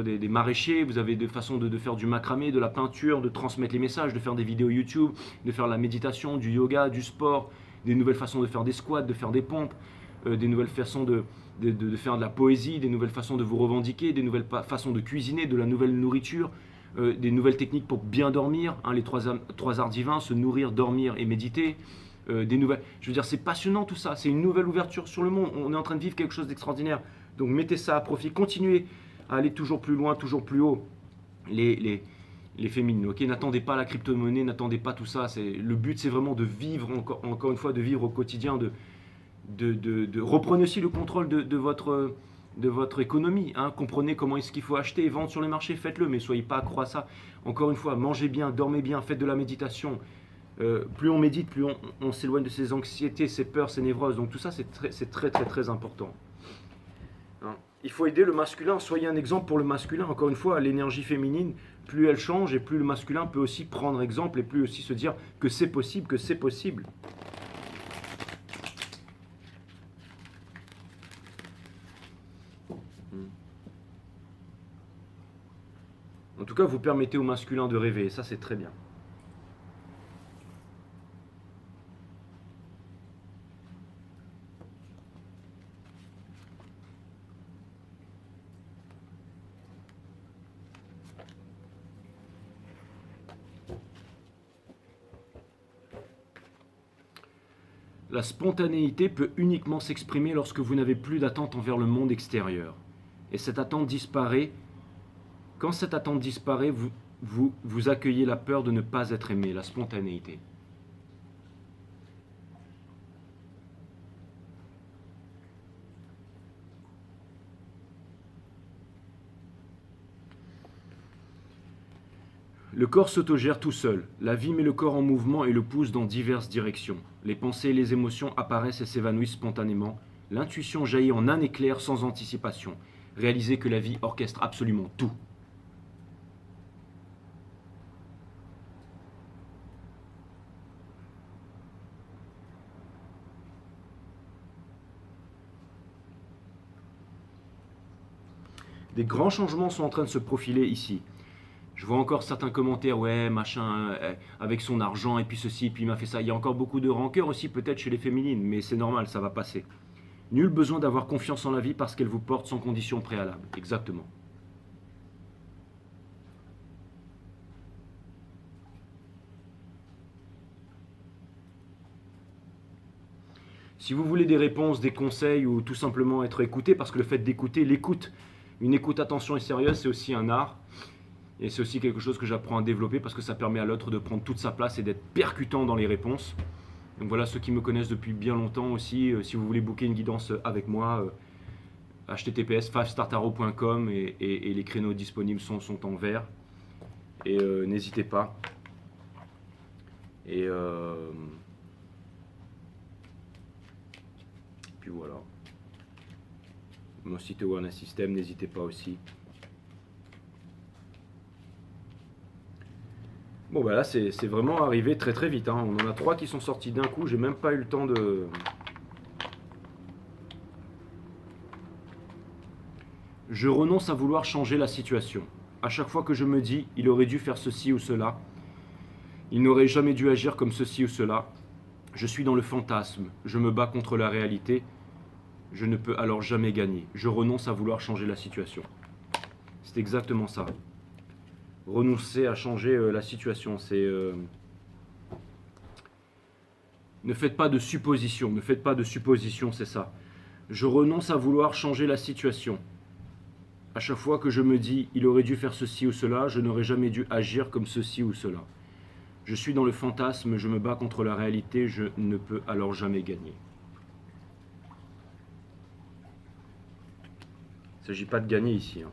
Speaker 1: des maraîchers, vous avez des façons de faire du macramé, de la peinture, de transmettre les messages, de faire des vidéos YouTube, de faire la méditation, du yoga, du sport, des nouvelles façons de faire des squats, de faire des pompes, des nouvelles façons de faire de la poésie, des nouvelles façons de vous revendiquer, des nouvelles façons de cuisiner, de la nouvelle nourriture, des nouvelles techniques pour bien dormir, hein, les trois arts divins, se nourrir, dormir et méditer. Des nouvelles. Je veux dire, c'est passionnant tout ça, c'est une nouvelle ouverture sur le monde, on est en train de vivre quelque chose d'extraordinaire. Donc mettez ça à profit, continuez à aller toujours plus loin, toujours plus haut, les féminines. Ok, n'attendez pas la crypto-monnaie, n'attendez pas tout ça. Le but, c'est vraiment de vivre, encore une fois, de vivre au quotidien, reprenez aussi le contrôle de votre économie. Hein. Comprenez comment est-ce qu'il faut acheter et vendre sur les marchés, faites-le, mais soyez pas accro à ça. Encore une fois, mangez bien, dormez bien, faites de la méditation. Plus on médite, plus on s'éloigne de ses anxiétés, ses peurs, ses névroses. Donc tout ça, c'est très, très, très important. Hein. Il faut aider le masculin, soyez un exemple pour le masculin. Encore une fois, l'énergie féminine, plus elle change et plus le masculin peut aussi prendre exemple et plus aussi se dire que c'est possible, que c'est possible. En tout cas, vous permettez au masculin de rêver, et ça c'est très bien. La spontanéité peut uniquement s'exprimer lorsque vous n'avez plus d'attente envers le monde extérieur. Et cette attente disparaît. Quand cette attente disparaît, vous accueillez la peur de ne pas être aimé, la spontanéité. Le corps s'autogère tout seul. La vie met le corps en mouvement et le pousse dans diverses directions. Les pensées et les émotions apparaissent et s'évanouissent spontanément. L'intuition jaillit en un éclair sans anticipation. Réalisez que la vie orchestre absolument tout. Des grands changements sont en train de se profiler ici. Je vois encore certains commentaires, ouais, machin, avec son argent, et puis ceci, puis il m'a fait ça. Il y a encore beaucoup de rancœur aussi, peut-être chez les féminines, mais c'est normal, ça va passer. Nul besoin d'avoir confiance en la vie parce qu'elle vous porte sans condition préalable. Exactement. Si vous voulez des réponses, des conseils ou tout simplement être écouté, parce que le fait d'écouter, l'écoute, une écoute attention et sérieuse, c'est aussi un art. Et c'est aussi quelque chose que j'apprends à développer parce que ça permet à l'autre de prendre toute sa place et d'être percutant dans les réponses. Donc voilà, ceux qui me connaissent depuis bien longtemps aussi, si vous voulez booker une guidance avec moi, https://5startaro.com et les créneaux disponibles sont en vert. Et n'hésitez pas. Et puis voilà. Mon site Awareness System, n'hésitez pas aussi. Bon bah là c'est vraiment arrivé très très vite, hein. On en a 3 qui sont sortis d'un coup, j'ai même pas eu le temps de... Je renonce à vouloir changer la situation. À chaque fois que je me dis, il aurait dû faire ceci ou cela, il n'aurait jamais dû agir comme ceci ou cela, je suis dans le fantasme, je me bats contre la réalité, je ne peux alors jamais gagner. Je renonce à vouloir changer la situation. C'est exactement ça. Renoncer à changer la situation, c'est... Ne faites pas de suppositions, ne faites pas de suppositions, c'est ça. Je renonce à vouloir changer la situation. À chaque fois que je me dis, il aurait dû faire ceci ou cela, je n'aurais jamais dû agir comme ceci ou cela. Je suis dans le fantasme, je me bats contre la réalité, je ne peux alors jamais gagner. Il ne s'agit pas de gagner ici, hein.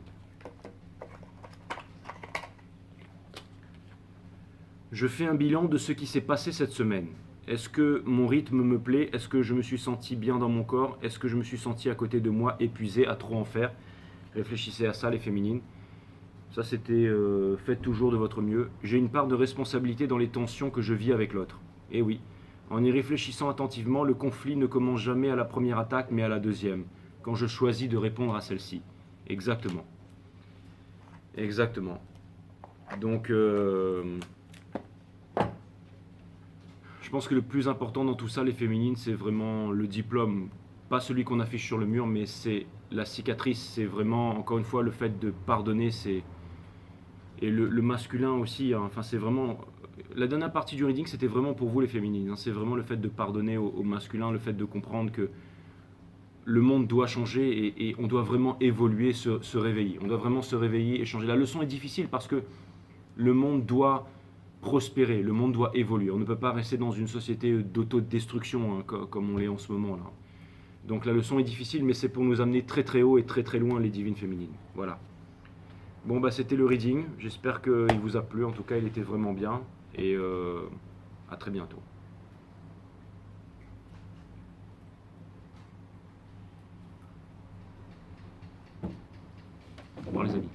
Speaker 1: Je fais un bilan de ce qui s'est passé cette semaine. Est-ce que mon rythme me plaît? Est-ce que je me suis senti bien dans mon corps? Est-ce que je me suis senti à côté de moi, épuisé, à trop en faire? Réfléchissez à ça, les féminines. Ça, c'était faites toujours de votre mieux. J'ai une part de responsabilité dans les tensions que je vis avec l'autre. Et oui, en y réfléchissant attentivement, le conflit ne commence jamais à la première attaque, mais à la deuxième, quand je choisis de répondre à celle-ci. Exactement. Exactement. Donc, je pense que le plus important dans tout ça, les féminines, c'est vraiment le diplôme. Pas celui qu'on affiche sur le mur, mais c'est la cicatrice. C'est vraiment, encore une fois, le fait de pardonner. Et le masculin aussi. Hein. Enfin, c'est vraiment... La dernière partie du reading, c'était vraiment pour vous, les féminines. Hein. C'est vraiment le fait de pardonner au masculin, le fait de comprendre que le monde doit changer et on doit vraiment évoluer, se réveiller. On doit vraiment se réveiller et changer. La leçon est difficile parce que le monde doit prospérer, le monde doit évoluer. On ne peut pas rester dans une société d'autodestruction hein, comme on l'est en ce moment là. Donc la leçon est difficile, mais c'est pour nous amener très très haut et très très loin les divines féminines. Voilà. Bon bah c'était le reading. J'espère qu'il vous a plu. En tout cas, il était vraiment bien. Et à très bientôt. Au revoir les amis.